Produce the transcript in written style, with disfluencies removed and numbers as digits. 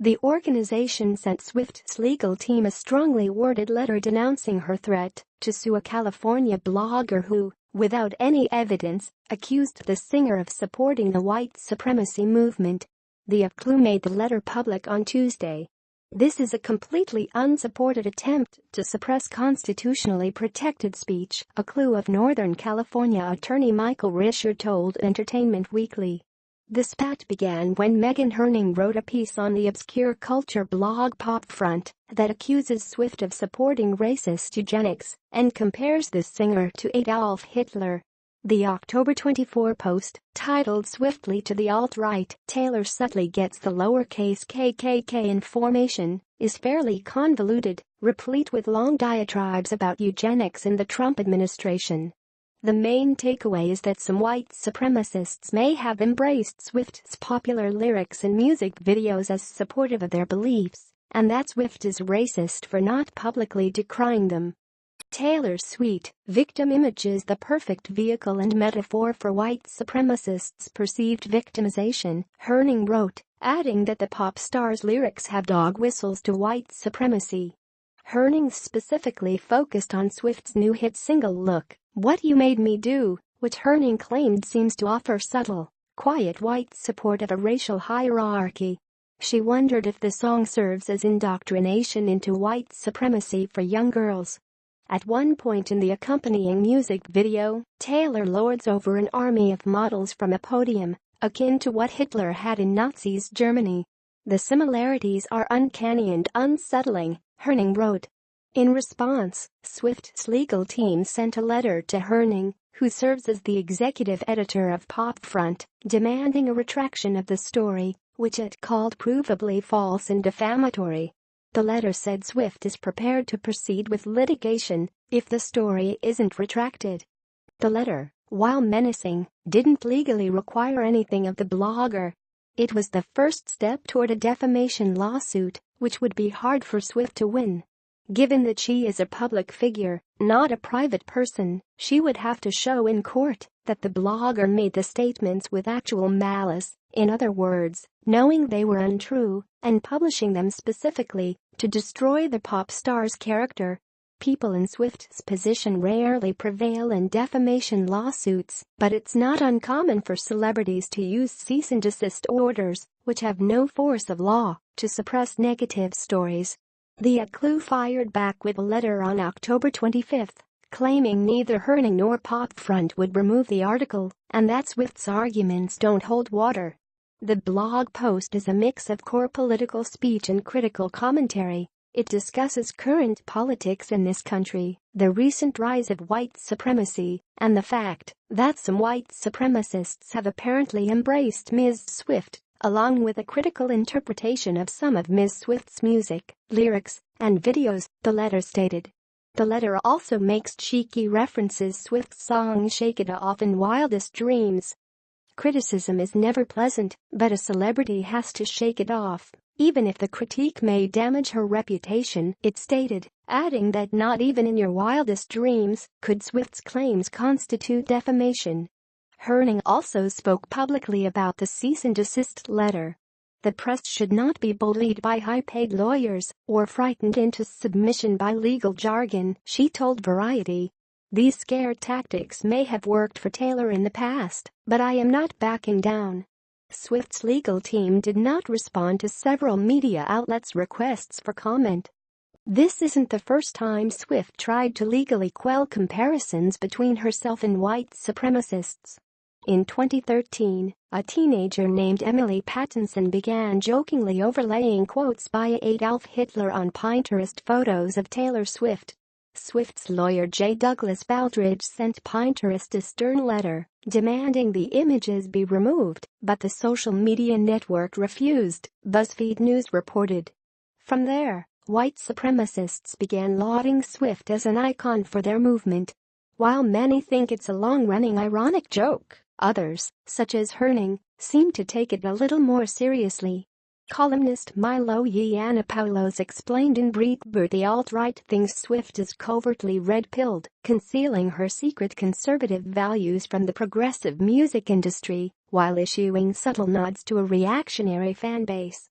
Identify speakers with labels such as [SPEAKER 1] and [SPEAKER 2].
[SPEAKER 1] The organization sent Swift's legal team a strongly worded letter denouncing her threat to sue a California blogger who, without any evidence, accused the singer of supporting the white supremacy movement. The ACLU made the letter public on Tuesday. "This is a completely unsupported attempt to suppress constitutionally protected speech," ACLU of Northern California attorney Michael Risher told Entertainment Weekly. The spat began when Megan Herning wrote a piece on the obscure culture blog PopFront that accuses Swift of supporting racist eugenics and compares the singer to Adolf Hitler. The October 24 post, titled "Swiftly to the Alt-Right, Taylor subtly gets the lowercase kkk in formation," is fairly convoluted, replete with long diatribes about eugenics in the Trump administration. The main takeaway is that some white supremacists may have embraced Swift's popular lyrics and music videos as supportive of their beliefs, and that Swift is racist for not publicly decrying them. Taylor's sweet, victim image is the perfect vehicle and metaphor for white supremacists' perceived victimization, Herning wrote, adding that the pop star's lyrics have dog whistles to white supremacy. Herning specifically focused on Swift's new hit single Look What You Made Me Do, which Herning claimed seems to offer subtle, quiet white support of a racial hierarchy. She wondered if the song serves as indoctrination into white supremacy for young girls. At one point in the accompanying music video, Taylor lords over an army of models from a podium, akin to what Hitler had in Nazis' Germany. "The similarities are uncanny and unsettling," Herning wrote. In response, Swift's legal team sent a letter to Herning, who serves as the executive editor of PopFront, demanding a retraction of the story, which it called provably false and defamatory. The letter said Swift is prepared to proceed with litigation if the story isn't retracted. The letter, while menacing, didn't legally require anything of the blogger. It was the first step toward a defamation lawsuit, which would be hard for Swift to win. Given that she is a public figure, not a private person, she would have to show in court that the blogger made the statements with actual malice, in other words, knowing they were untrue and publishing them specifically to destroy the pop star's character. People in Swift's position rarely prevail in defamation lawsuits, but it's not uncommon for celebrities to use cease and desist orders, which have no force of law, to suppress negative stories. The ACLU fired back with a letter on October 25, claiming neither Herning nor PopFront would remove the article and that Swift's arguments don't hold water. The blog post is a mix of core political speech and critical commentary. It discusses current politics in this country, the recent rise of white supremacy, and the fact that some white supremacists have apparently embraced Ms. Swift, along with a critical interpretation of some of Ms. Swift's music, lyrics, and videos, the letter stated. The letter also makes cheeky references Swift's song Shake It Off and Wildest Dreams. Criticism is never pleasant, but a celebrity has to shake it off, even if the critique may damage her reputation, it stated, adding that not even in your wildest dreams could Swift's claims constitute defamation. Herning also spoke publicly about the cease and desist letter. The press should not be bullied by high-paid lawyers or frightened into submission by legal jargon, she told Variety. These scare tactics may have worked for Taylor in the past, but I am not backing down. Swift's legal team did not respond to several media outlets' requests for comment. This isn't the first time Swift tried to legally quell comparisons between herself and white supremacists. In 2013, a teenager named Emily Pattinson began jokingly overlaying quotes by Adolf Hitler on Pinterest photos of Taylor Swift. Swift's lawyer J. Douglas Baldridge sent Pinterest a stern letter, demanding the images be removed, but the social media network refused, BuzzFeed News reported. From there, white supremacists began lauding Swift as an icon for their movement. While many think it's a long-running ironic joke, others, such as Herning, seem to take it a little more seriously. Columnist Milo Yiannopoulos explained in Breitbart the alt-right thinks Swift is covertly red-pilled, concealing her secret conservative values from the progressive music industry, while issuing subtle nods to a reactionary fan base.